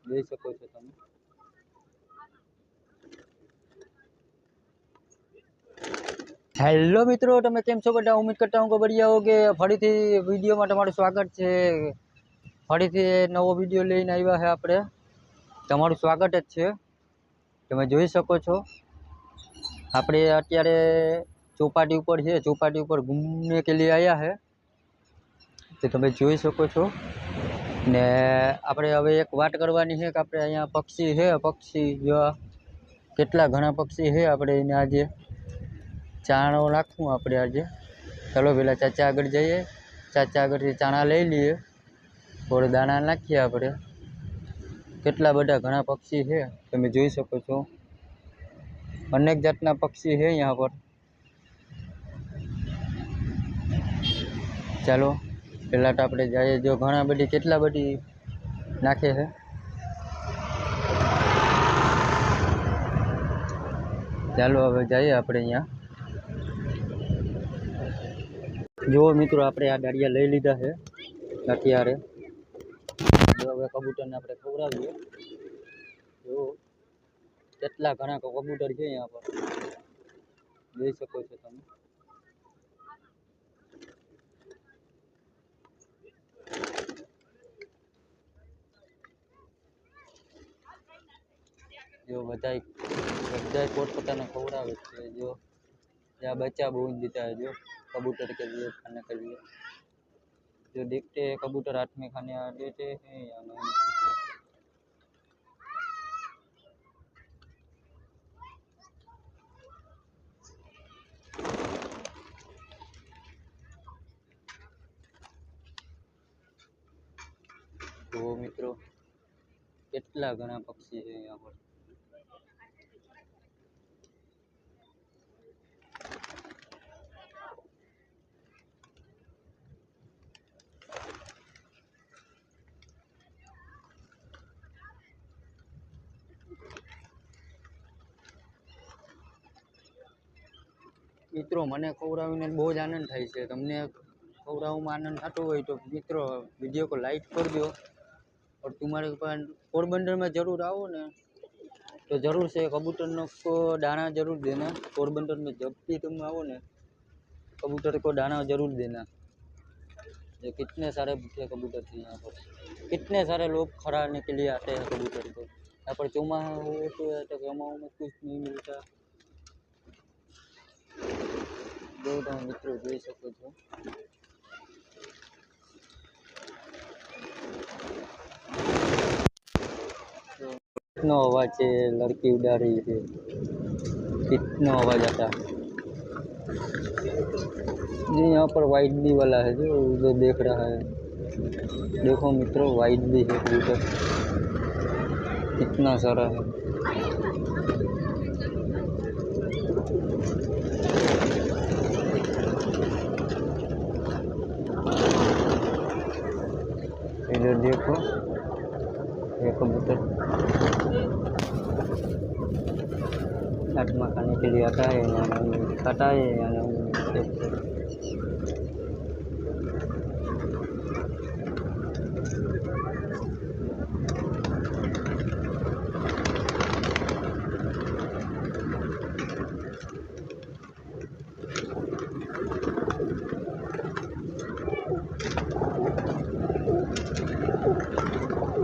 જોઈ શકો છો તમે। हेलो मित्रों, તમે કેમ છો બધા? उम्मीद करता हूँ कि बढ़िया हो કે ફરીથી વિડીયોમાં તમારું સ્વાગત છે। ફરીથી નવો વિડીયો લઈને આવ્યા છે આપણે। તમારું સ્વાગત જ છે। તમે જોઈ શકો છો આપણે અત્યારે ચોપાટી ઉપર છે। ચોપાટી ઉપર घूमने के लिए आया है तो તમે જોઈ શકો છો। ને આપણે હવે એક વાત કરવાની છે કે આપણે અહીંયા પક્ષી છે, પક્ષી જો કેટલા ઘણા પક્ષી છે। આપણે એને આજે ચાણો નાખવું આપણે આજે। ચાલો પેલા ચાચા આગળ જઈએ, ચાચા આગળથી ચાણા લઈ લઈએ, થોડે દાણા નાખીએ આપણે। કેટલા બધા ઘણા પક્ષી છે તમે જોઈ શકો છો। અનેક જાતના પક્ષી છે यहाँ पर। ચાલો પેલા તો આપણે જઈએ, જો ઘણા બધી કેટલા બધી નાખે છે। ચાલો હવે જઈએ આપણે અહીંયા। જો મિત્રો આપણે આ ડાળિયા લઈ લીધા છે અત્યારે। જો હવે કબૂતરને આપણે ખવડાવીએ। જો કેટલા ઘણા કબૂતર છે અહીંયા પર, જોઈ શકો છો તમે। जो बधाई पोतपोताने खवड़ावे छे। जो यहाँ बच्चा बोल देता है जो कबूतर के लिए खाने के लिए। जो देखते हैं कबूतर हाथ में खाने आ देते हैं या नहीं। तो मित्रों કેટલા ઘણા પક્ષી છે यहाँ पर। મિત્રો મને ખવડાવીને બહુ જ આનંદ થાય છે। તમને ખવડાવવામાં આનંદ થતો હોય तो મિત્રો वीडियो को लाइक कर दो। और तुम्हारे पास पोरबंदर में जरूर आओ ना तो जरूर से कबूतर को दाना जरूर देना। पोरबंदर में जब भी तुम आओ ना कबूतर को दाना जरूर देना। ये कितने सारे भूखे कबूतर थे यहाँ पर, कितने सारे लोग खराने के लिए आते हैं कबूतर को। यहाँ पर चौमाहा हो तो चौमाहा में कुछ नहीं मिलता। जो तुम मित्रों જોઈ શકો છો। कितना आवाज है, लड़की उड़ा रही है, कितना आवाज आता है। जी यहाँ पर वाइट बी वाला है जो उधर देख रहा है। देखो मित्रों वाइट बी है कबूतर, कितना सारा है। इधर देखो ये कबूतर आत्मा खाने के लिए आता है या नहीं, खाता है या नहीं।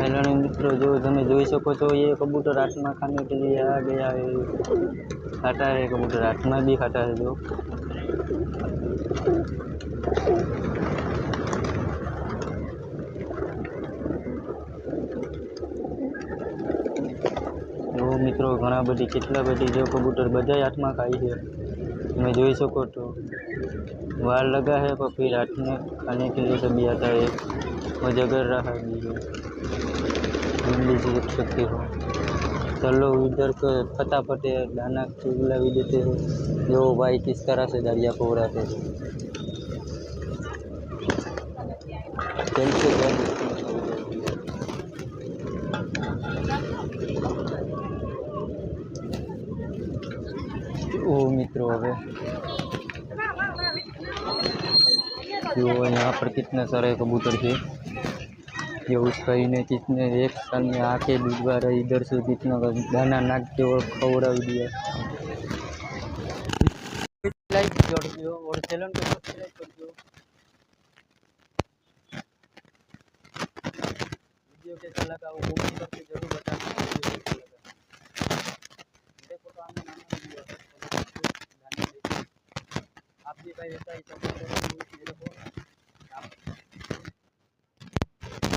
हेलो मित्रों, जो તમે જોઈ શકો છો ये कबूतर आत्मा खाने के लिए आ गया है। खाता है कबूतर, आत्मा भी खाता है। जो मित्रों घना बड़ी કેટલા બધી जो कबूतर बधाई आत्मा खाई है। તમે જોઈ શકો છો वार लगा है पर फिर हाथ में खाने के लिए सभी आता है। वो जगह रहा भी है, देख सकते हो। चलो इधर को फटाफट दाना खिला देते हैं। जो भाई किस तरह से दारिया पौड़ाते हैं। चलते ओ मित्रों हवे जो यहाँ पर कितने सारे कबूतर थे। ये उस भाई ने कितने एक साल में आके दूधवा रही इधर से कितना दाना नाक के और खवड़ा दिया। लाइक जोड़ दो और चैनल को सब्सक्राइब कर दो। वीडियो कैसा लगा वो कमेंट करके जरूर बताना। वीडियो कैसा लगा मेरे को तो आने नाना वीडियो है आप भी भाई ऐसा ही सपोर्ट करो मेरे को।